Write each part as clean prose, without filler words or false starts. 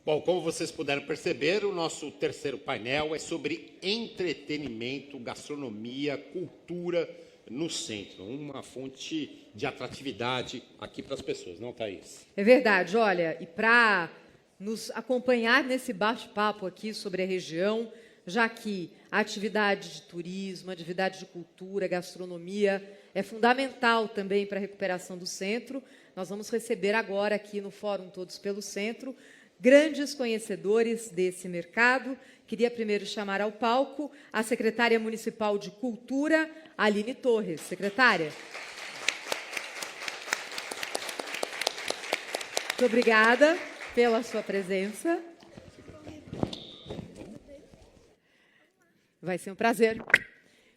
Bom, como vocês puderam perceber, o nosso terceiro painel é sobre entretenimento, gastronomia, cultura no centro. Uma fonte de atratividade aqui para as pessoas, não, Thaís? É verdade. Olha, e para nos acompanhar nesse bate-papo aqui sobre a região, já que a atividade de turismo, a atividade de cultura, gastronomia é fundamental também para a recuperação do centro, nós vamos receber agora aqui no Fórum Todos pelo Centro grandes conhecedores desse mercado. Queria primeiro chamar ao palco a secretária municipal de Cultura, Aline Torres. Secretária. Muito obrigada pela sua presença. Vai ser um prazer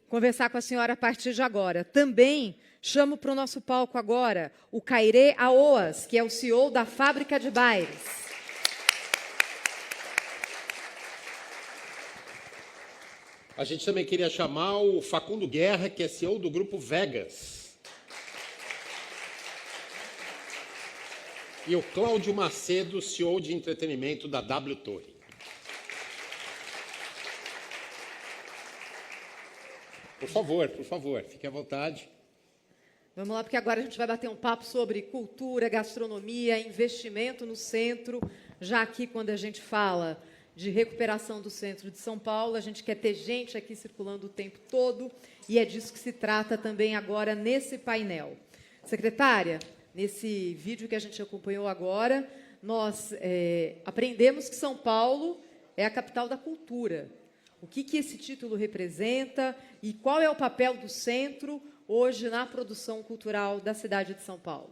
conversar com a senhora a partir de agora. Também chamo para o nosso palco agora o Cairê Aoas, que é o CEO da Fábrica de Bailes. A gente também queria chamar o Facundo Guerra, que é CEO do Grupo Vegas. E o Cláudio Macedo, CEO de entretenimento da W Torre. Por favor, fique à vontade. Vamos lá, porque agora a gente vai bater um papo sobre cultura, gastronomia, investimento no centro. Já aqui, quando a gente fala de recuperação do centro de São Paulo, a gente quer ter gente aqui circulando o tempo todo, e é disso que se trata também agora nesse painel. Secretária, nesse vídeo que a gente acompanhou agora, nós aprendemos que São Paulo é a capital da cultura. O que esse título representa e qual é o papel do centro hoje na produção cultural da cidade de São Paulo?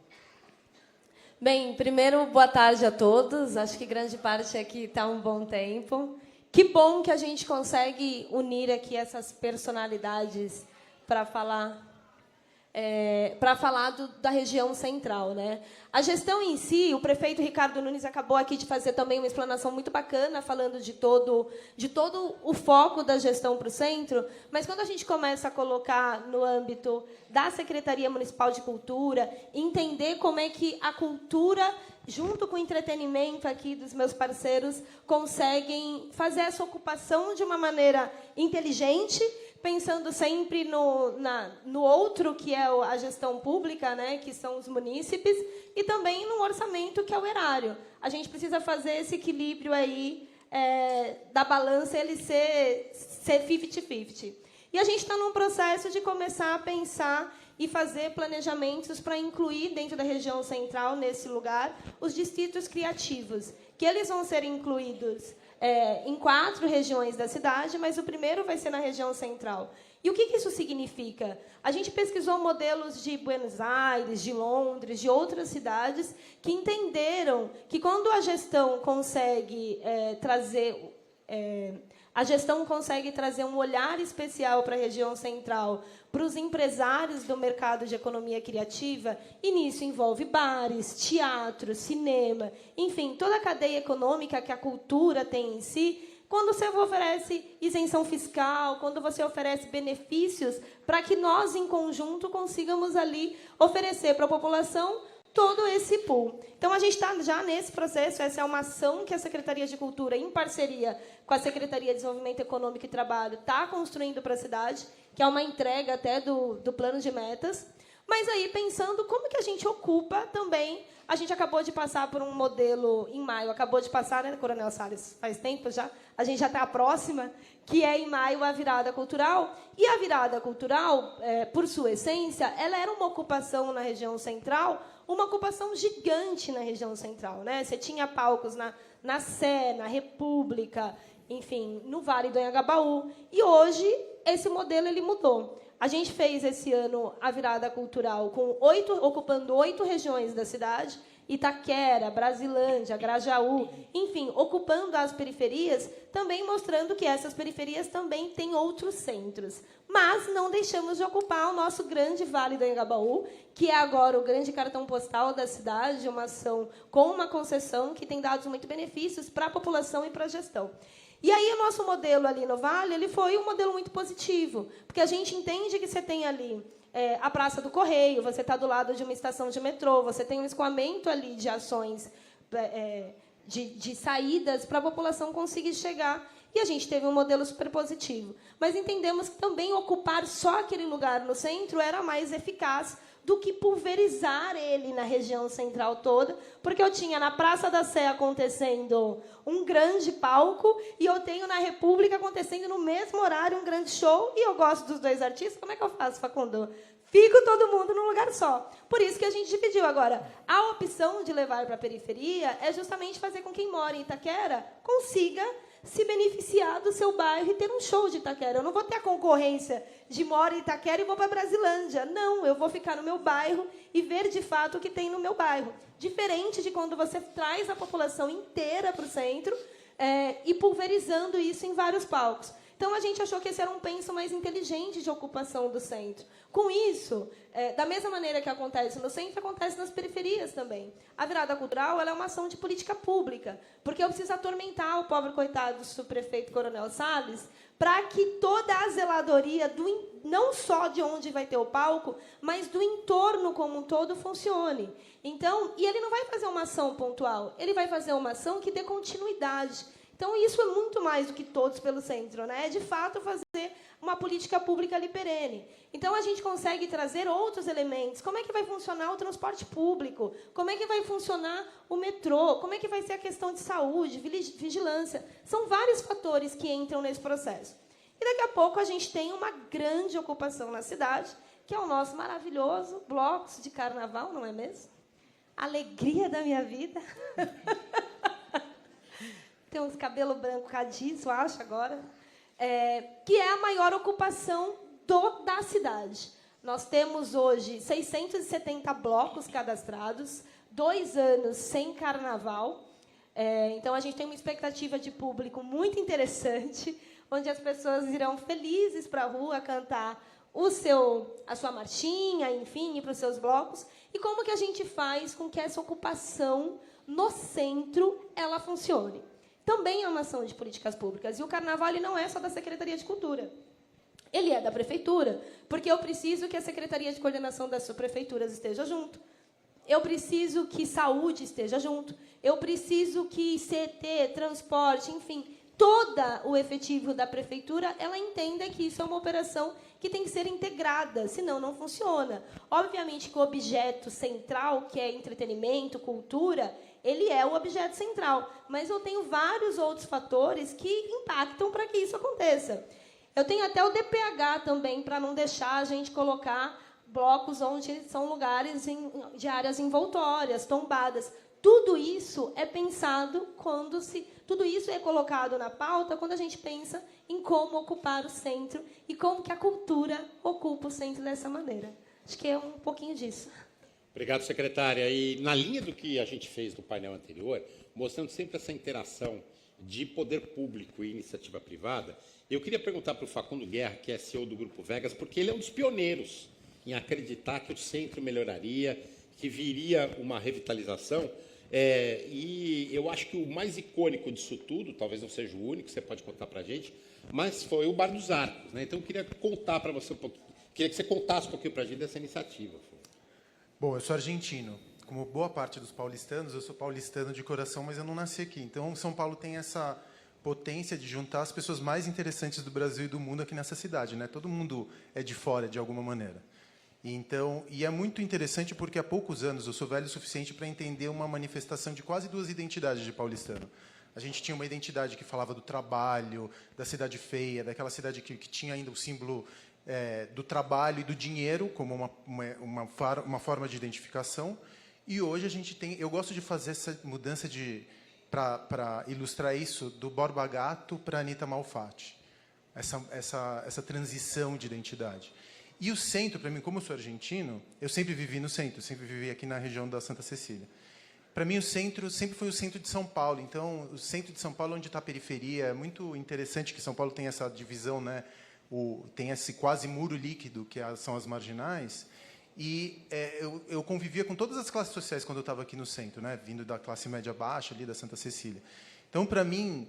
Bem, primeiro, boa tarde a todos. Acho que grande parte aqui está um bom tempo. Que bom que a gente consegue unir aqui essas personalidades para falar da região central, né? A gestão em si, o prefeito Ricardo Nunes acabou aqui de fazer também uma explanação muito bacana, falando de todo o foco da gestão para o centro, mas quando a gente começa a colocar no âmbito da Secretaria Municipal de Cultura, entender como é que a cultura, junto com o entretenimento aqui dos meus parceiros, conseguem fazer essa ocupação de uma maneira inteligente, pensando sempre no outro, que é a gestão pública, né, que são os munícipes, e também no orçamento, que é o erário. A gente precisa fazer esse equilíbrio aí da balança, ele ser 50-50. E a gente está num processo de começar a pensar e fazer planejamentos para incluir dentro da região central, nesse lugar, os distritos criativos, que eles vão ser incluídos em 4 regiões da cidade, mas o primeiro vai ser na região central. E o que isso significa? A gente pesquisou modelos de Buenos Aires, de Londres, de outras cidades, que entenderam que quando a gestão consegue trazer um olhar especial para a região central, para os empresários do mercado de economia criativa, e nisso envolve bares, teatro, cinema, enfim, toda a cadeia econômica que a cultura tem em si. Quando você oferece isenção fiscal, quando você oferece benefícios, para que nós, em conjunto, consigamos ali oferecer para a população todo esse pool. Então, a gente está já nesse processo. Essa é uma ação que a Secretaria de Cultura, em parceria com a Secretaria de Desenvolvimento Econômico e Trabalho, está construindo para a cidade, que é uma entrega até do plano de metas. Mas aí, pensando como que a gente ocupa também, a gente acabou de passar por um modelo em maio, acabou de passar, né, Coronel Salles? Faz tempo já, a gente já está próxima, que é em maio a virada cultural. E a virada cultural, por sua essência, ela era uma ocupação na região central, uma ocupação gigante na região central, né? Você tinha palcos na Sé, na República, enfim, no Vale do Anhangabaú. E hoje esse modelo ele mudou. A gente fez esse ano a virada cultural ocupando 8 regiões da cidade, Itaquera, Brasilândia, Grajaú, enfim, ocupando as periferias, também mostrando que essas periferias também têm outros centros. Mas não deixamos de ocupar o nosso grande Vale do Anhangabaú, que é agora o grande cartão postal da cidade, uma ação com uma concessão que tem dado muitos benefícios para a população e para a gestão. E aí o nosso modelo ali no Vale, ele foi um modelo muito positivo, porque a gente entende que você tem ali a Praça do Correio, você está do lado de uma estação de metrô, você tem um escoamento ali de ações de saídas para a população conseguir chegar. E a gente teve um modelo super positivo. Mas entendemos que também ocupar só aquele lugar no centro era mais eficaz do que pulverizar ele na região central toda, porque eu tinha na Praça da Sé acontecendo um grande palco e eu tenho na República acontecendo no mesmo horário um grande show, e eu gosto dos dois artistas. Como é que eu faço, Facundo? Fico todo mundo num lugar só. Por isso que a gente dividiu. Agora, a opção de levar para a periferia é justamente fazer com que quem mora em Itaquera consiga se beneficiar do seu bairro e ter um show de Itaquera. Eu não vou ter a concorrência de moro em Itaquera e vou para Brasilândia. Não, eu vou ficar no meu bairro e ver, de fato, o que tem no meu bairro. Diferente de quando você traz a população inteira para o centro e pulverizando isso em vários palcos. Então, a gente achou que esse era um penso mais inteligente de ocupação do centro. Com isso, da mesma maneira que acontece no centro, acontece nas periferias também. A virada cultural ela é uma ação de política pública, porque eu preciso atormentar o pobre coitado do subprefeito Coronel Salles para que toda a zeladoria, não só de onde vai ter o palco, mas do entorno como um todo funcione. Então, e ele não vai fazer uma ação pontual, ele vai fazer uma ação que dê continuidade. Então, isso é muito mais do que todos pelo centro, né? É, de fato, fazer uma política pública ali perene. Então, a gente consegue trazer outros elementos. Como é que vai funcionar o transporte público? Como é que vai funcionar o metrô? Como é que vai ser a questão de saúde, vigilância? São vários fatores que entram nesse processo. E, daqui a pouco, a gente tem uma grande ocupação na cidade, que é o nosso maravilhoso blocos de carnaval, não é mesmo? Alegria da minha vida. Tem uns cabelos branco cadiço, acho, agora. Que é a maior ocupação da cidade. Nós temos, hoje, 670 blocos cadastrados, 2 anos sem carnaval. Então, a gente tem uma expectativa de público muito interessante, onde as pessoas irão felizes para a rua cantar a sua marchinha, enfim, ir para os seus blocos. E como que a gente faz com que essa ocupação no centro ela funcione? Também é uma ação de políticas públicas. E o carnaval ele não é só da Secretaria de Cultura. Ele é da Prefeitura, porque eu preciso que a Secretaria de Coordenação das Subprefeituras esteja junto. Eu preciso que saúde esteja junto. Eu preciso que CT, transporte, enfim, todo o efetivo da Prefeitura, ela entenda que isso é uma operação que tem que ser integrada, senão não funciona. Obviamente que o objeto central, que é entretenimento, cultura, ele é o objeto central, mas eu tenho vários outros fatores que impactam para que isso aconteça. Eu tenho até o DPH também, para não deixar a gente colocar blocos onde são lugares de áreas envoltórias, tombadas. Tudo isso é pensado tudo isso é colocado na pauta quando a gente pensa em como ocupar o centro e como que a cultura ocupa o centro dessa maneira. Acho que é um pouquinho disso. Obrigado, secretária. E na linha do que a gente fez no painel anterior, mostrando sempre essa interação de poder público e iniciativa privada, eu queria perguntar para o Facundo Guerra, que é CEO do Grupo Vegas, porque ele é um dos pioneiros em acreditar que o centro melhoraria, que viria uma revitalização. E eu acho que o mais icônico disso tudo, talvez não seja o único, você pode contar para a gente, mas foi o Bar dos Arcos, né? Então, eu queria contar para você um pouquinho, queria que você contasse um pouquinho para a gente dessa iniciativa. Bom, eu sou argentino. Como boa parte dos paulistanos, eu sou paulistano de coração, mas eu não nasci aqui. Então, São Paulo tem essa potência de juntar as pessoas mais interessantes do Brasil e do mundo aqui nessa cidade, né? Todo mundo é de fora, de alguma maneira. E é muito interessante porque há poucos anos eu sou velho o suficiente para entender uma manifestação de quase 2 identidades de paulistano. A gente tinha uma identidade que falava do trabalho, da cidade feia, daquela cidade que tinha ainda o símbolo do trabalho e do dinheiro como uma forma de identificação. E hoje a gente tem... Eu gosto de fazer essa mudança para ilustrar isso, do Borba Gato para Anita Malfatti. Essa transição de identidade. E o centro, para mim, como eu sou argentino, eu sempre vivi no centro, sempre vivi aqui na região da Santa Cecília. Para mim, o centro sempre foi o centro de São Paulo. Então, o centro de São Paulo, onde está a periferia, é muito interessante que São Paulo tem essa divisão, né? Tem esse quase muro líquido, que são as marginais. E eu convivia com todas as classes sociais quando eu estava aqui no centro, né? Vindo da classe média baixa, ali da Santa Cecília. Então, para mim,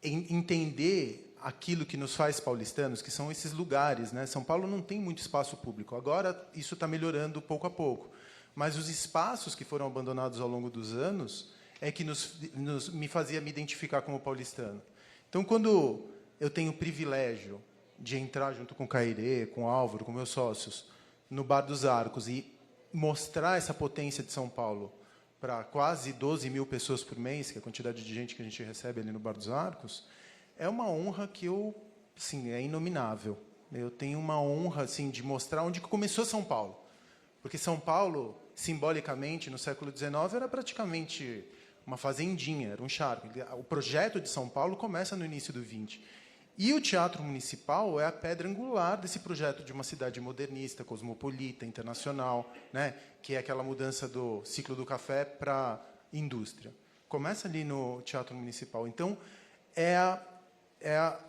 entender aquilo que nos faz paulistanos, que são esses lugares, né? São Paulo não tem muito espaço público. Agora, isso está melhorando pouco a pouco. Mas os espaços que foram abandonados ao longo dos anos, é que me fazia me identificar como paulistano. Então, quando eu tenho o privilégio de entrar junto com o Cairê, com o Álvaro, com meus sócios, no Bar dos Arcos e mostrar essa potência de São Paulo para quase 12 mil pessoas por mês, que é a quantidade de gente que a gente recebe ali no Bar dos Arcos, é uma honra que assim, é inominável. Eu tenho uma honra assim, de mostrar onde começou São Paulo. Porque São Paulo, simbolicamente, no século XIX, era praticamente uma fazendinha, era um charco. O projeto de São Paulo começa no início do XX. E o Teatro Municipal é a pedra angular desse projeto de uma cidade modernista, cosmopolita, internacional, né? Que é aquela mudança do ciclo do café para a indústria. Começa ali no Teatro Municipal. Então,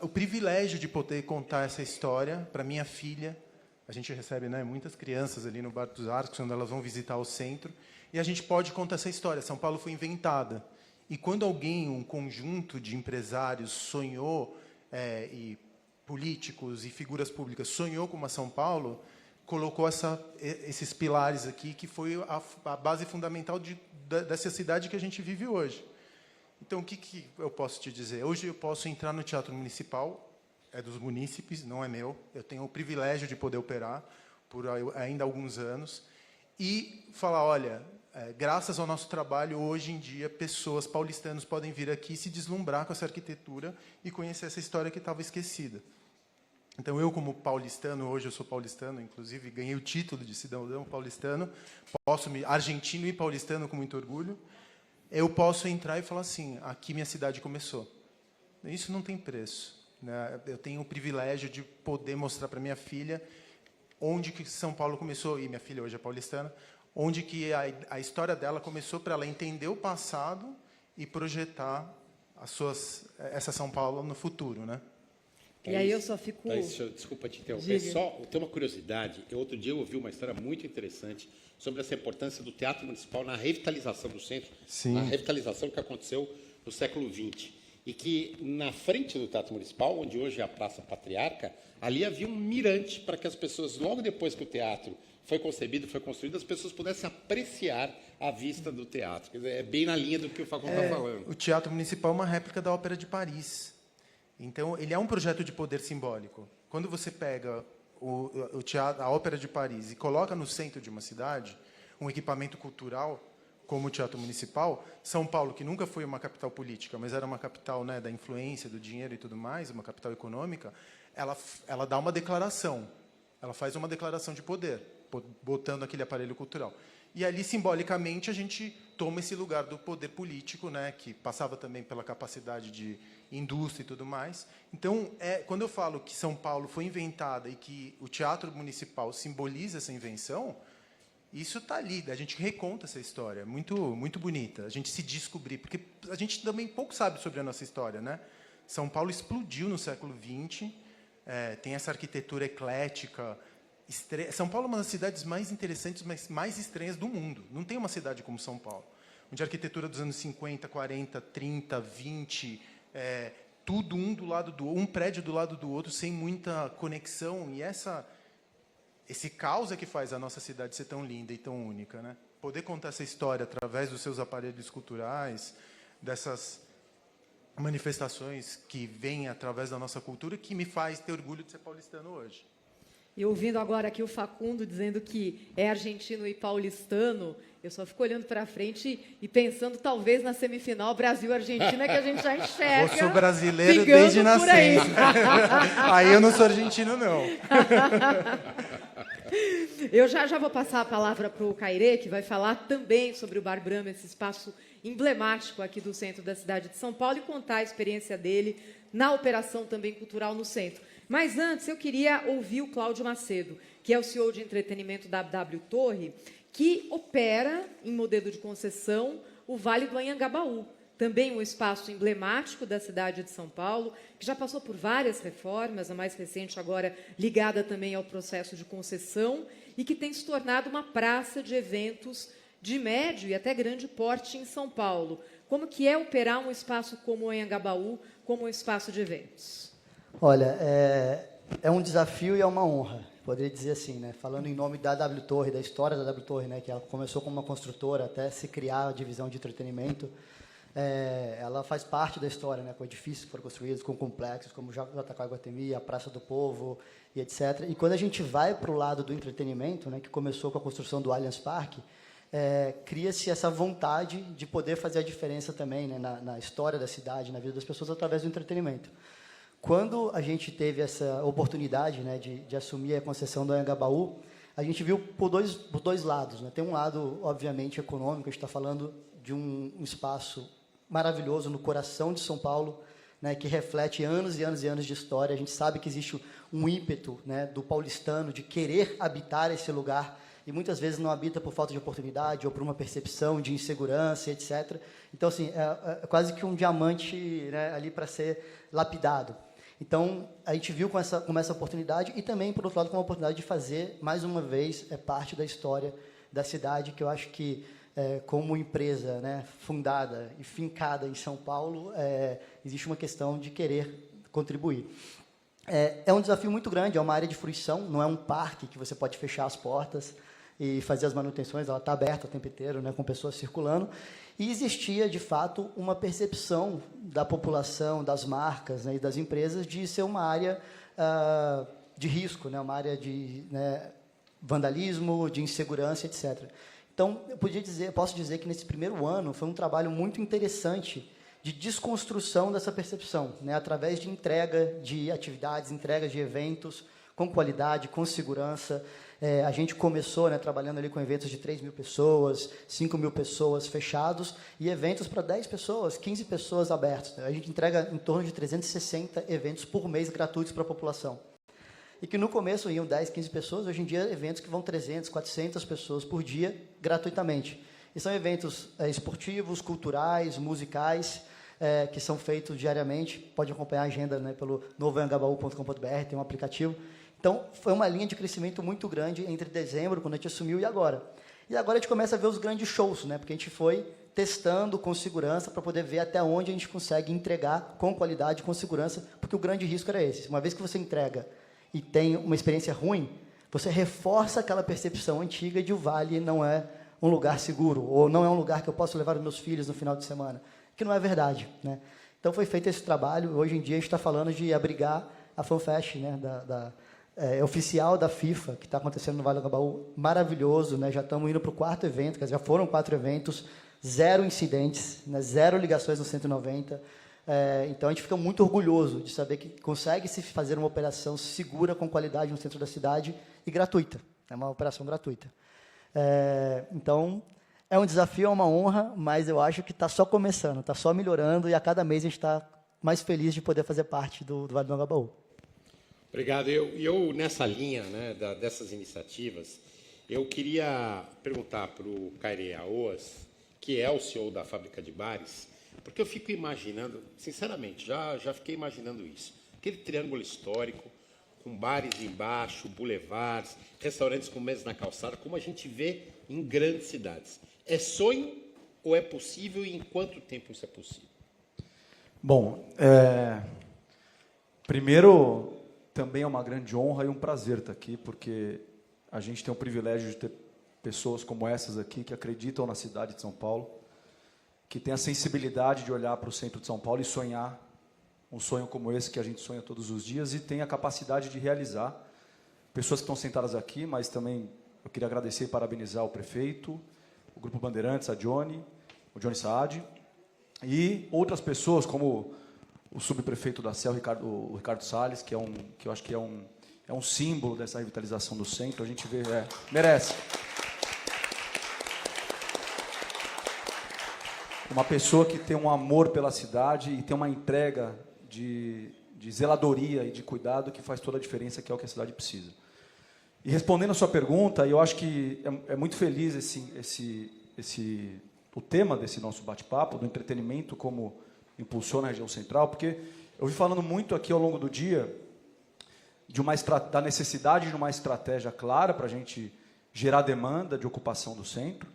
o privilégio de poder contar essa história para minha filha. A gente recebe, né, muitas crianças ali no Bar dos Arcos, quando elas vão visitar o centro, e a gente pode contar essa história. São Paulo foi inventada. E quando um conjunto de empresários sonhou, e políticos e figuras públicas sonhou com uma São Paulo, colocou esses pilares aqui, que foi a base fundamental dessa cidade que a gente vive hoje. Então, o que eu posso te dizer? Hoje eu posso entrar no Teatro Municipal, é dos munícipes, não é meu. Eu tenho o privilégio de poder operar por ainda alguns anos e falar, olha, graças ao nosso trabalho, hoje em dia, pessoas paulistanas podem vir aqui e se deslumbrar com essa arquitetura e conhecer essa história que estava esquecida. Então, eu, como paulistano, hoje eu sou paulistano, inclusive ganhei o título de cidadão paulistano, argentino e paulistano com muito orgulho, eu posso entrar e falar assim, aqui minha cidade começou. Isso não tem preço. Né? Eu tenho o privilégio de poder mostrar para minha filha onde que São Paulo começou, e minha filha hoje é paulistana, onde que a história dela começou para ela entender o passado e projetar essa São Paulo no futuro, né? E aí eu só fico... Desculpa te interromper, só tem uma curiosidade. Outro dia eu ouvi uma história muito interessante sobre essa importância do Teatro Municipal na revitalização do centro, Sim. Na revitalização que aconteceu no século XX. E que, na frente do Teatro Municipal, onde hoje é a Praça Patriarca, ali havia um mirante para que as pessoas, logo depois que o teatro foi concebido, foi construído, as pessoas pudessem apreciar a vista do teatro. Quer dizer, é bem na linha do que o Facundo está falando. O Teatro Municipal é uma réplica da Ópera de Paris. Então, ele é um projeto de poder simbólico. Quando você pega o teatro, a Ópera de Paris e coloca no centro de uma cidade um equipamento cultural, como o Teatro Municipal, São Paulo, que nunca foi uma capital política, mas era uma capital, né, da influência, do dinheiro e tudo mais, uma capital econômica, ela dá uma declaração. Ela faz uma declaração de poder, botando aquele aparelho cultural. E ali, simbolicamente, a gente toma esse lugar do poder político, né, que passava também pela capacidade de indústria e tudo mais. Então, quando eu falo que São Paulo foi inventada e que o Teatro Municipal simboliza essa invenção, isso está ali, a gente reconta essa história, muito, muito bonita, a gente se descobrir, porque a gente também pouco sabe sobre a nossa história, né? São Paulo explodiu no século XX, tem essa arquitetura eclética. São Paulo é uma das cidades mais interessantes, mas mais estranhas do mundo. Não tem uma cidade como São Paulo, onde a arquitetura dos anos 50, 40, 30, 20, tudo um prédio do lado do outro, sem muita conexão, e esse caos é que faz a nossa cidade ser tão linda e tão única, né? Poder contar essa história através dos seus aparelhos culturais, dessas manifestações que vêm através da nossa cultura, que me faz ter orgulho de ser paulistano hoje. E ouvindo agora aqui o Facundo dizendo que é argentino e paulistano, eu só fico olhando para frente e pensando, talvez, na semifinal Brasil-Argentina, que a gente já enxerga. Eu sou brasileiro desde nascença. Aí eu não sou argentino, não. Eu já vou passar a palavra para o Cairê, que vai falar também sobre o Bar Brahma, esse espaço emblemático aqui do centro da cidade de São Paulo, e contar a experiência dele na operação também cultural no centro. Mas antes, eu queria ouvir o Cláudio Macedo, que é o CEO de entretenimento da W Torre, que opera, em modelo de concessão, o Vale do Anhangabaú, também um espaço emblemático da cidade de São Paulo, que já passou por várias reformas, a mais recente agora ligada também ao processo de concessão, e que tem se tornado uma praça de eventos de médio e até grande porte em São Paulo. Como que é operar um espaço como o Anhangabaú, como um espaço de eventos? Olha, é um desafio e é uma honra, poderia dizer assim, né? Falando em nome da W Torre, da história da W Torre, né? Que ela começou como uma construtora até se criar a divisão de entretenimento. ela faz parte da história, né, com edifícios que foram construídos, com complexos como o JK Iguatemi, a Praça do Povo e etc. E quando a gente vai para o lado do entretenimento, né, que começou com a construção do Allianz Parque, cria-se essa vontade de poder fazer a diferença também, né, na história da cidade, na vida das pessoas, através do entretenimento. Quando a gente teve essa oportunidade, né, de assumir a concessão do Anhangabaú, a gente viu por dois lados, né? Tem um lado, obviamente, econômico, a gente está falando de um espaço maravilhoso no coração de São Paulo, né, que reflete anos e anos e anos de história. A gente sabe que existe um ímpeto, né, do paulistano de querer habitar esse lugar, e muitas vezes não habita por falta de oportunidade ou por uma percepção de insegurança, etc. Então, assim, é quase que um diamante, né, ali para ser lapidado. Então, a gente viu com essa oportunidade e também, por outro lado, com a oportunidade de fazer, mais uma vez, parte da história da cidade, que eu acho que, como empresa, né, fundada e fincada em São Paulo, existe uma questão de querer contribuir. É um desafio muito grande, é uma área de fruição, não é um parque que você pode fechar as portas e fazer as manutenções, ela está aberta o tempo inteiro, né, com pessoas circulando. E existia, de fato, uma percepção da população, das marcas, né, e das empresas de ser uma área de risco, né, uma área de, né, vandalismo, de insegurança, etc. Então, posso dizer que nesse primeiro ano foi um trabalho muito interessante de desconstrução dessa percepção, né, através de entrega de atividades, entrega de eventos com qualidade, com segurança. A gente começou, né, trabalhando ali com eventos de 3.000 pessoas, 5.000 pessoas fechados, e eventos para 10 pessoas, 15 pessoas abertos. A gente entrega em torno de 360 eventos por mês gratuitos para a população. E que no começo iam 10, 15 pessoas, hoje em dia eventos que vão 300, 400 pessoas por dia, gratuitamente. E são eventos esportivos, culturais, musicais, que são feitos diariamente. Pode acompanhar a agenda, né, pelo novoanhangabaú.com.br, tem um aplicativo. Então, foi uma linha de crescimento muito grande entre dezembro, quando a gente assumiu, e agora. E agora a gente começa a ver os grandes shows, né? Porque a gente foi testando com segurança para poder ver até onde a gente consegue entregar com qualidade, com segurança, porque o grande risco era esse. Uma vez que você entrega e tem uma experiência ruim, você reforça aquela percepção antiga de o Vale não é um lugar seguro, ou não é um lugar que eu posso levar os meus filhos no final de semana, que não é verdade, né? Então, foi feito esse trabalho. Hoje em dia, a gente está falando de abrigar a FanFest, né, oficial da FIFA, que está acontecendo no Vale do Anhangabaú, maravilhoso, né? Já estamos indo para o 4º evento, quer dizer, já foram 4 eventos, 0 incidentes, né? 0 ligações no 190. Então, a gente fica muito orgulhoso de saber que consegue se fazer uma operação segura, com qualidade no centro da cidade e gratuita. É uma operação gratuita. Então, é um desafio, é uma honra, mas eu acho que está só começando, está só melhorando, e a cada mês a gente está mais feliz de poder fazer parte do Vale do Anhangabaú. Obrigado. Eu nessa linha, né, dessas iniciativas, eu queria perguntar para o Kaire Aoas, que é o CEO da Fábrica de Bares, porque eu fico imaginando, sinceramente, já fiquei imaginando isso. Aquele triângulo histórico, com bares embaixo, boulevards, restaurantes com mesas na calçada, como a gente vê em grandes cidades. É sonho ou é possível, e em quanto tempo isso é possível? Bom, primeiro, também é uma grande honra e um prazer estar aqui, porque a gente tem o privilégio de ter pessoas como essas aqui, que acreditam na cidade de São Paulo, que têm a sensibilidade de olhar para o centro de São Paulo e sonhar um sonho como esse que a gente sonha todos os dias, e tem a capacidade de realizar. Pessoas que estão sentadas aqui, mas também eu queria agradecer e parabenizar o prefeito, o Grupo Bandeirantes, o Johnny Saad, e outras pessoas, como o subprefeito da CEL, o Ricardo Salles, que eu acho que é um símbolo dessa revitalização do centro. A gente vê, merece. Uma pessoa que tem um amor pela cidade e tem uma entrega de zeladoria e de cuidado que faz toda a diferença, que é o que a cidade precisa. E respondendo a sua pergunta, eu acho que é muito feliz o tema desse nosso bate-papo, do entretenimento como impulsiona a região central, porque eu vi falando muito aqui ao longo do dia da necessidade de uma estratégia clara para a gente gerar demanda de ocupação do centro,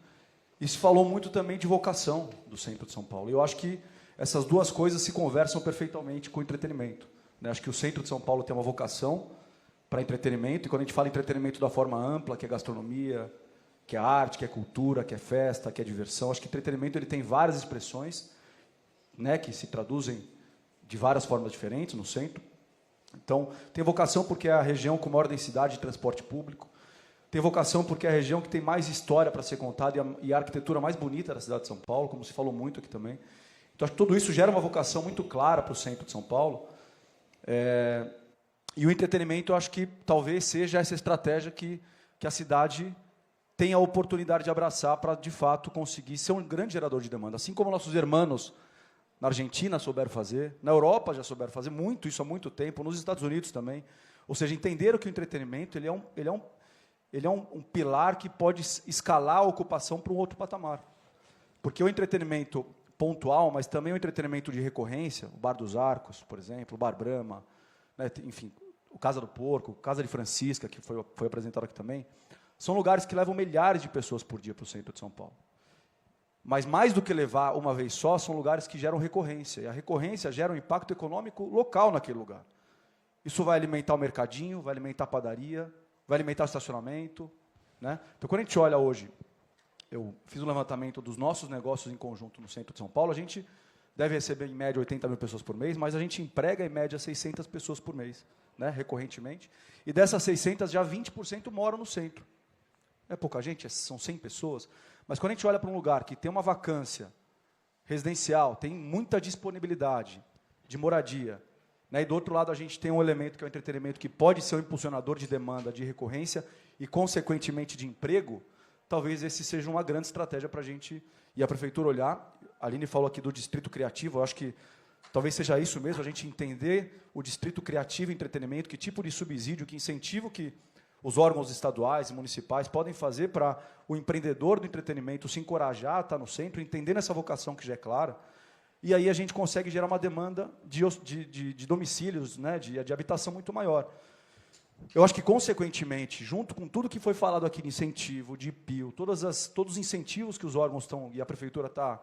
e se falou muito também de vocação do centro de São Paulo. E eu acho que essas duas coisas se conversam perfeitamente com o entretenimento, né? Acho que o centro de São Paulo tem uma vocação para entretenimento, e quando a gente fala entretenimento da forma ampla, que é gastronomia, que é arte, que é cultura, que é festa, que é diversão, acho que entretenimento ele tem várias expressões, né, que se traduzem de várias formas diferentes no centro. Então, tem vocação porque é a região com maior densidade de transporte público, tem vocação porque é a região que tem mais história para ser contada e a arquitetura mais bonita da cidade de São Paulo, como se falou muito aqui também. Então, acho que tudo isso gera uma vocação muito clara para o centro de São Paulo. E o entretenimento, eu acho que talvez seja essa estratégia que a cidade tem a oportunidade de abraçar para, de fato, conseguir ser um grande gerador de demanda. Assim como nossos irmãos na Argentina souberam fazer, na Europa já souberam fazer muito isso há muito tempo, nos Estados Unidos também. Ou seja, entenderam que o entretenimento ele é um pilar que pode escalar a ocupação para um outro patamar. Porque o entretenimento pontual, mas também o entretenimento de recorrência, o Bar dos Arcos, por exemplo, o Bar Brahma, né, enfim, o Casa do Porco, o Casa de Francisca, que foi apresentado aqui também, são lugares que levam milhares de pessoas por dia para o centro de São Paulo. Mas, mais do que levar uma vez só, são lugares que geram recorrência. E a recorrência gera um impacto econômico local naquele lugar. Isso vai alimentar o mercadinho, vai alimentar a padaria, vai alimentar o estacionamento. Né? Então, quando a gente olha hoje, eu fiz um levantamento dos nossos negócios em conjunto no centro de São Paulo, a gente deve receber, em média, 80 mil pessoas por mês, mas a gente emprega, em média, 600 pessoas por mês, né, recorrentemente. E dessas 600, já 20% moram no centro. É pouca gente, são 100 pessoas. Mas quando a gente olha para um lugar que tem uma vacância residencial, tem muita disponibilidade de moradia, né, e do outro lado a gente tem um elemento que é o entretenimento, que pode ser um impulsionador de demanda, de recorrência e, consequentemente, de emprego, talvez esse seja uma grande estratégia para a gente e a prefeitura olhar. A Aline falou aqui do distrito criativo, eu acho que talvez seja isso mesmo, a gente entender o distrito criativo e entretenimento, que tipo de subsídio, que incentivo que os órgãos estaduais e municipais podem fazer para o empreendedor do entretenimento se encorajar a estar no centro, entendendo essa vocação que já é clara, e aí a gente consegue gerar uma demanda de domicílios, né, de habitação muito maior. Eu acho que, consequentemente, junto com tudo que foi falado aqui de incentivo, de IPIO, todos os incentivos que os órgãos estão, e a prefeitura está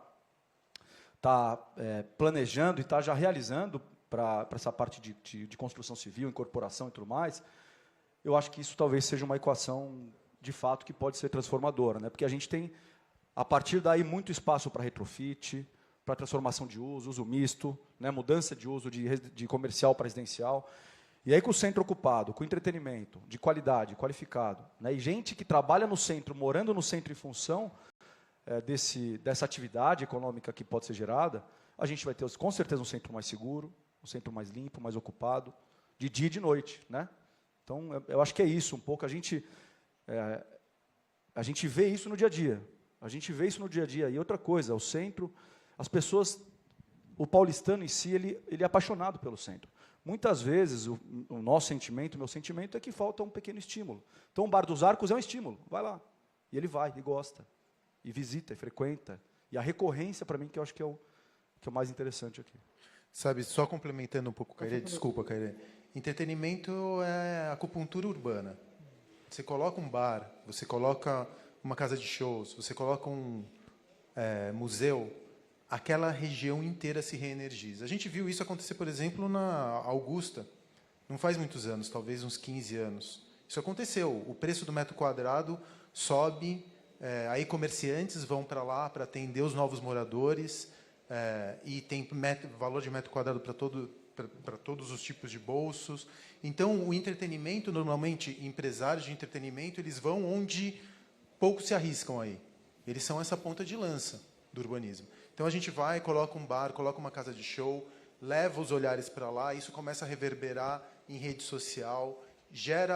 planejando e está já realizando para essa parte de construção civil, incorporação e tudo mais, eu acho que isso talvez seja uma equação, de fato, que pode ser transformadora, né? Porque a gente tem, a partir daí, muito espaço para retrofit, para transformação de uso misto, né? Mudança de uso de comercial para residencial. E aí, com o centro ocupado, com entretenimento de qualidade, qualificado, né? E gente que trabalha no centro, morando no centro em função dessa atividade econômica que pode ser gerada, a gente vai ter, com certeza, um centro mais seguro, um centro mais limpo, mais ocupado, de dia e de noite, né? Então, eu acho que é isso um pouco. A gente vê isso no dia a dia. A gente vê isso no dia a dia. E outra coisa, o centro, as pessoas, o paulistano em si, ele é apaixonado pelo centro. Muitas vezes, o nosso sentimento, o meu sentimento é que falta um pequeno estímulo. Então, o Bar dos Arcos é um estímulo. Vai lá. E ele vai, e gosta. E visita, e frequenta. E a recorrência, para mim, que eu acho que é o mais interessante aqui. Sabe, só complementando um pouco, Cairê, desculpa, Cairê. Entretenimento é acupuntura urbana. Você coloca um bar, você coloca uma casa de shows, você coloca um museu, aquela região inteira se reenergiza. A gente viu isso acontecer, por exemplo, na Augusta, não faz muitos anos, talvez uns 15 anos. Isso aconteceu, o preço do metro quadrado sobe, aí comerciantes vão para lá para atender os novos moradores, e tem valor de metro quadrado para todos os tipos de bolsos. Então, o entretenimento, normalmente, empresários de entretenimento, eles vão onde poucos se arriscam aí. Eles são essa ponta de lança do urbanismo. Então, a gente vai, coloca um bar, coloca uma casa de show, leva os olhares para lá, isso começa a reverberar em rede social,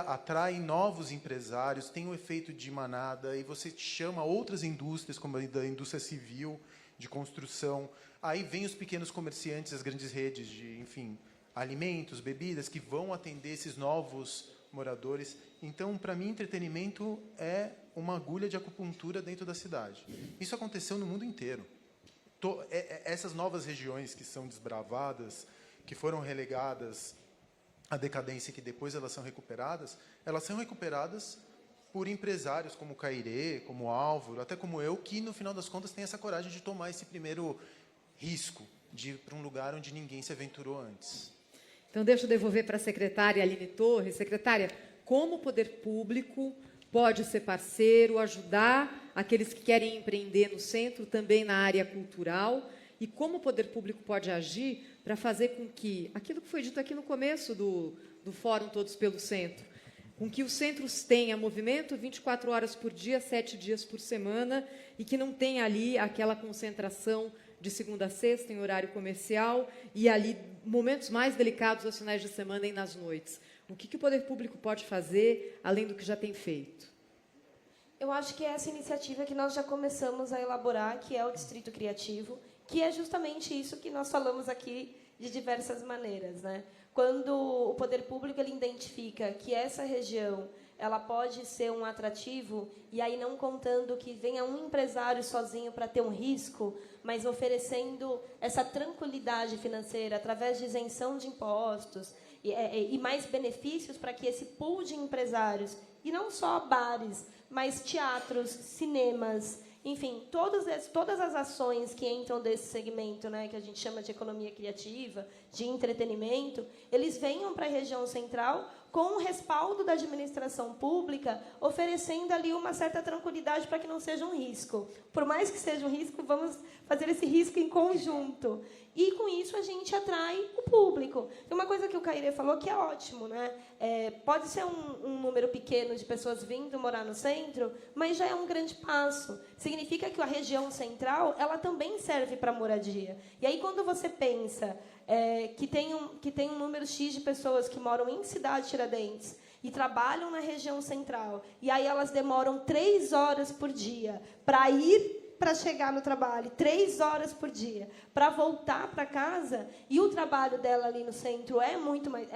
atrai novos empresários, tem um efeito de manada, e você chama outras indústrias, como a da indústria civil, de construção. Aí vem os pequenos comerciantes, as grandes redes de, enfim, alimentos, bebidas, que vão atender esses novos moradores. Então, para mim, entretenimento é uma agulha de acupuntura dentro da cidade. Isso aconteceu no mundo inteiro. Essas novas regiões que são desbravadas, que foram relegadas à decadência e que depois elas são recuperadas por empresários como o Cairê, como o Álvaro, até como eu, que, no final das contas, tem essa coragem de tomar esse primeiro risco de ir para um lugar onde ninguém se aventurou antes. Então, deixa eu devolver para a secretária Aline Torres. Secretária, como o poder público pode ser parceiro, ajudar aqueles que querem empreender no centro, também na área cultural, e como o poder público pode agir para fazer com que, aquilo que foi dito aqui no começo do Fórum Todos pelo Centro, com que os centros tenham movimento 24 horas por dia, 7 dias por semana, e que não tenha ali aquela concentração de segunda a sexta em horário comercial e ali momentos mais delicados aos finais de semana e nas noites. O que o poder público pode fazer, além do que já tem feito? Eu acho que é essa iniciativa que nós já começamos a elaborar, que é o Distrito Criativo, que é justamente isso que nós falamos aqui de diversas maneiras, né? Quando o poder público ele identifica que essa região ela pode ser um atrativo, e aí não contando que venha um empresário sozinho para ter um risco, mas oferecendo essa tranquilidade financeira através de isenção de impostos e mais benefícios para que esse pool de empresários, e não só bares, mas teatros, cinemas, enfim, todas as ações que entram desse segmento, né, que a gente chama de economia criativa, de entretenimento, eles venham para a região central com o respaldo da administração pública, oferecendo ali uma certa tranquilidade para que não seja um risco. Por mais que seja um risco, vamos fazer esse risco em conjunto. E, com isso, a gente atrai o público. Tem uma coisa que o Cairê falou que é ótimo, né? Pode ser um número pequeno de pessoas vindo morar no centro, mas já é um grande passo. Significa que a região central ela também serve para moradia. E aí, quando você pensa que tem um número X de pessoas que moram em Cidade Tiradentes e trabalham na região central, e aí elas demoram 3 horas por dia para chegar no trabalho, 3 horas por dia, para voltar para casa, e o trabalho dela ali no centro é muito mais,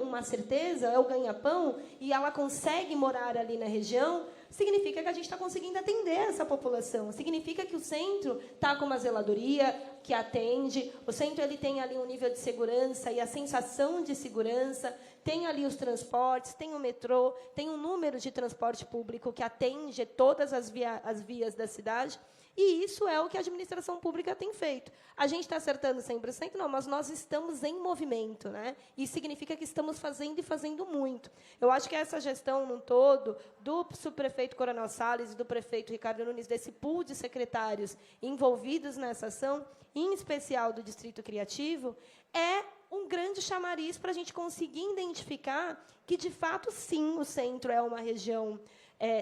uma certeza, é o ganha-pão, e ela consegue morar ali na região, significa que a gente está conseguindo atender essa população. Significa que o centro está com uma zeladoria que atende, o centro ele tem ali um nível de segurança e a sensação de segurança, tem ali os transportes, tem o metrô, tem um número de transporte público que atende todas as vias da cidade. E isso é o que a administração pública tem feito. A gente está acertando 100%? Não, mas nós estamos em movimento, né? Isso significa que estamos fazendo e fazendo muito. Eu acho que essa gestão, no todo, do subprefeito Coronel Salles e do prefeito Ricardo Nunes, desse pool de secretários envolvidos nessa ação, em especial do Distrito Criativo, é um grande chamariz para a gente conseguir identificar que, de fato, sim, o centro é uma região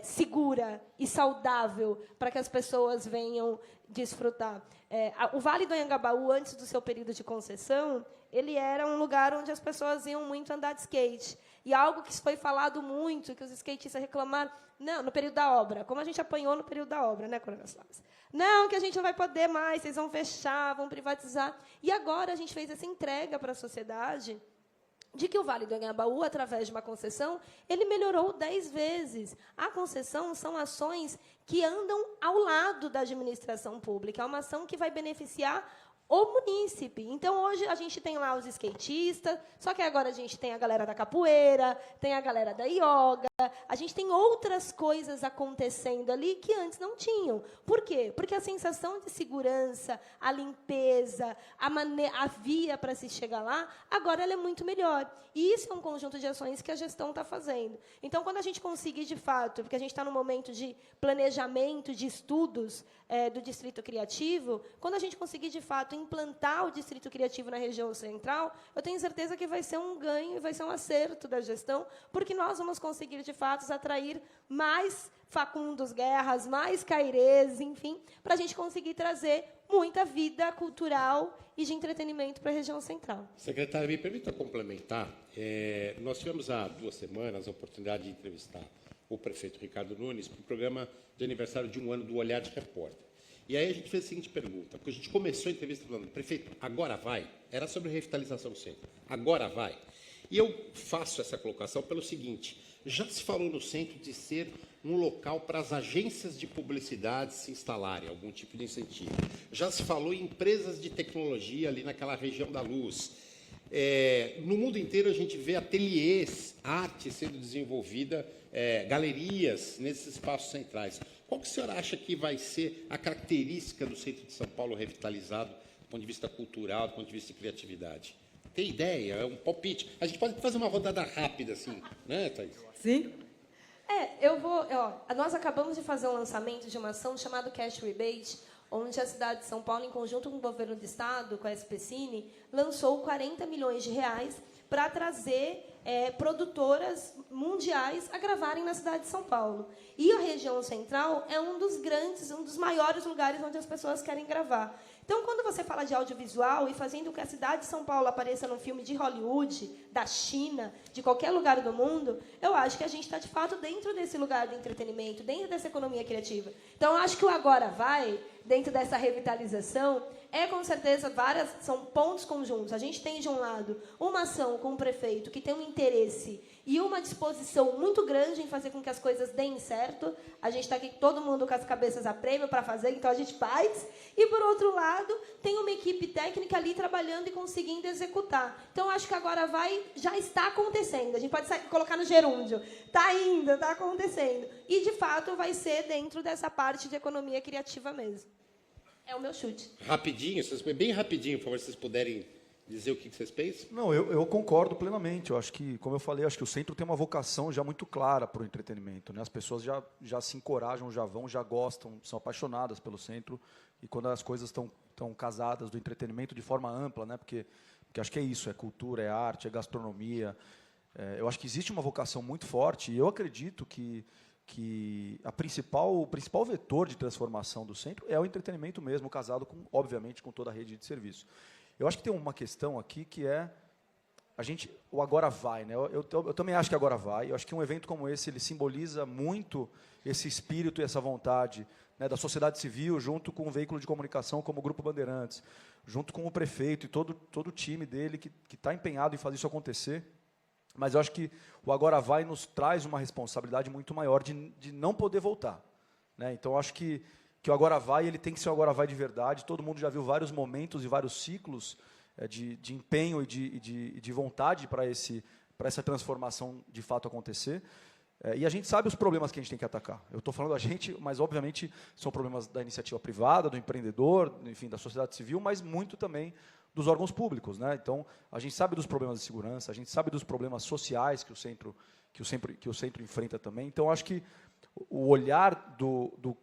segura e saudável para que as pessoas venham desfrutar. O Vale do Anhangabaú, antes do seu período de concessão, ele era um lugar onde as pessoas iam muito andar de skate. E algo que foi falado muito, que os skatistas reclamaram, não, no período da obra, como a gente apanhou no período da obra, né, Coronel Salles? Não, que a gente não vai poder mais, vocês vão fechar, vão privatizar. E agora a gente fez essa entrega para a sociedade de que o Vale do Anhangabaú, através de uma concessão, ele melhorou 10 vezes. A concessão são ações que andam ao lado da administração pública. É uma ação que vai beneficiar o munícipe. Então, hoje, a gente tem lá os skatistas, só que agora a gente tem a galera da capoeira, tem a galera da yoga, a gente tem outras coisas acontecendo ali que antes não tinham. Por quê? Porque a sensação de segurança, a limpeza, a via para se chegar lá, agora ela é muito melhor. E isso é um conjunto de ações que a gestão está fazendo. Então, quando a gente conseguir, de fato, porque a gente está no momento de planejamento, de estudos do Distrito Criativo, quando a gente conseguir, de fato, implantar o Distrito Criativo na região central, eu tenho certeza que vai ser um ganho e vai ser um acerto da gestão, porque nós vamos conseguir, de fato, atrair mais Facundos Guerras, mais Cairês, enfim, para a gente conseguir trazer muita vida cultural e de entretenimento para a região central. Secretária, me permita complementar. Nós tivemos há 2 semanas a oportunidade de entrevistar o prefeito Ricardo Nunes para o programa de aniversário de 1 ano do Olhar de Repórter. E aí a gente fez a seguinte pergunta, porque a gente começou a entrevista falando, prefeito, agora vai? Era sobre revitalização do centro. Agora vai? E eu faço essa colocação pelo seguinte, já se falou no centro de ser um local para as agências de publicidade se instalarem, algum tipo de incentivo. Já se falou em empresas de tecnologia ali naquela região da Luz. No mundo inteiro a gente vê ateliês, arte sendo desenvolvida, galerias nesses espaços centrais. Qual que o senhor acha que vai ser a característica do centro de São Paulo revitalizado, do ponto de vista cultural, do ponto de vista de criatividade? Tem ideia? É um palpite. A gente pode fazer uma rodada rápida, assim, né, Thaís? Sim. Nós acabamos de fazer um lançamento de uma ação chamada Cash Rebate, onde a cidade de São Paulo, em conjunto com o governo do estado, com a SPCine, lançou 40 milhões de reais para trazer produtoras mundiais a gravarem na cidade de São Paulo. E a região central é um dos maiores lugares onde as pessoas querem gravar. Então, quando você fala de audiovisual e fazendo com que a cidade de São Paulo apareça num filme de Hollywood, da China, de qualquer lugar do mundo, eu acho que a gente está, de fato, dentro desse lugar do entretenimento, dentro dessa economia criativa. Então, eu acho que o Agora Vai, dentro dessa revitalização, com certeza, são pontos conjuntos. A gente tem, de um lado, uma ação com o prefeito que tem um interesse e uma disposição muito grande em fazer com que as coisas deem certo. A gente está aqui, todo mundo com as cabeças a prêmio para fazer, então a gente faz. E, por outro lado, tem uma equipe técnica ali trabalhando e conseguindo executar. Então, acho que Agora Vai já está acontecendo. A gente pode colocar no gerúndio. Está indo, está acontecendo. E, de fato, vai ser dentro dessa parte de economia criativa mesmo. É o meu chute. Rapidinho, bem rapidinho, por favor, se vocês puderem dizer o que vocês pensam. Não, eu concordo plenamente. Eu acho que, como eu falei, acho que o centro tem uma vocação já muito clara para o entretenimento, né? As pessoas já se encorajam, já gostam, são apaixonadas pelo centro. E quando as coisas estão casadas do entretenimento de forma ampla, né? Porque acho que é isso, é cultura, é arte, é gastronomia. Eu acho que existe uma vocação muito forte e eu acredito que o principal vetor de transformação do centro é o entretenimento mesmo, casado, obviamente, com toda a rede de serviço. Eu acho que tem uma questão aqui que é o Agora Vai, né? Eu também acho que Agora Vai. Eu acho que um evento como esse ele simboliza muito esse espírito e essa vontade, né, da sociedade civil, junto com um veículo de comunicação como o Grupo Bandeirantes, junto com o prefeito e todo o time dele que está empenhado em fazer isso acontecer. Mas eu acho que o Agora Vai nos traz uma responsabilidade muito maior de não poder voltar, né? Então, eu acho que o Agora Vai ele tem que ser o Agora Vai de verdade. Todo mundo já viu vários momentos e vários ciclos de empenho e de vontade para essa transformação de fato acontecer. E a gente sabe os problemas que a gente tem que atacar. Eu estou falando da gente, mas, obviamente, são problemas da iniciativa privada, do empreendedor, enfim, da sociedade civil, mas muito também dos órgãos públicos, né? Então, a gente sabe dos problemas de segurança, a gente sabe dos problemas sociais que o centro enfrenta também. Então, acho que o olhar do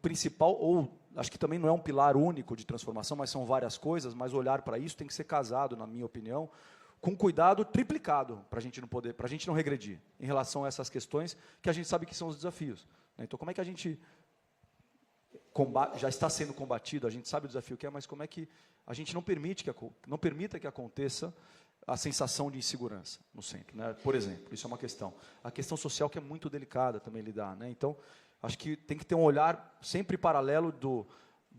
principal, ou acho que também não é um pilar único de transformação, mas são várias coisas, mas olhar para isso tem que ser casado, na minha opinião, com cuidado triplicado para a gente não regredir em relação a essas questões que a gente sabe que são os desafios, né? Então, como é que a gente já está sendo combatido, a gente sabe o desafio que é, mas como é que a gente não permita que aconteça a sensação de insegurança no centro, né? Por exemplo, isso é uma questão. A questão social que é muito delicada também lidar, né? Então, acho que tem que ter um olhar sempre paralelo do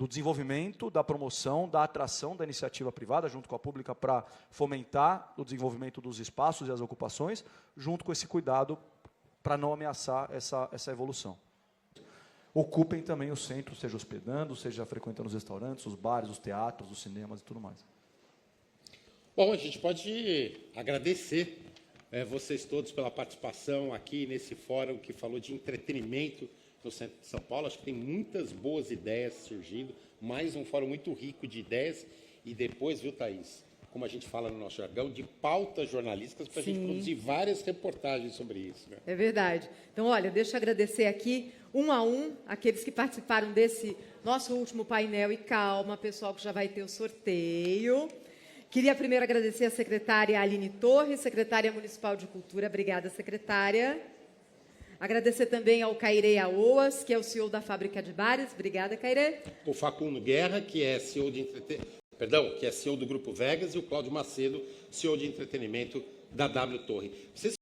desenvolvimento, da promoção, da atração da iniciativa privada, junto com a pública, para fomentar o desenvolvimento dos espaços e as ocupações, junto com esse cuidado para não ameaçar essa evolução. Ocupem também o centro, seja hospedando, seja frequentando os restaurantes, os bares, os teatros, os cinemas e tudo mais. Bom, a gente pode agradecer vocês todos pela participação aqui nesse fórum que falou de entretenimento no centro de São Paulo. Acho que tem muitas boas ideias surgindo, mais um fórum muito rico de ideias e depois, viu, Thaís, como a gente fala no nosso jargão, de pautas jornalísticas para a gente produzir várias reportagens sobre isso, né? É verdade. Então, olha, deixa eu agradecer aqui, um a um, aqueles que participaram desse nosso último painel. E calma, pessoal, que já vai ter o sorteio. Queria primeiro agradecer a secretária Aline Torres, secretária municipal de Cultura. Obrigada, secretária. Agradecer também ao Cairê Aoas, que é o CEO da Fábrica de Bares. Obrigada, Cairê. O Facundo Guerra, que é CEO que é CEO do Grupo Vegas, e o Cláudio Macedo, CEO de entretenimento da W Torre. Vocês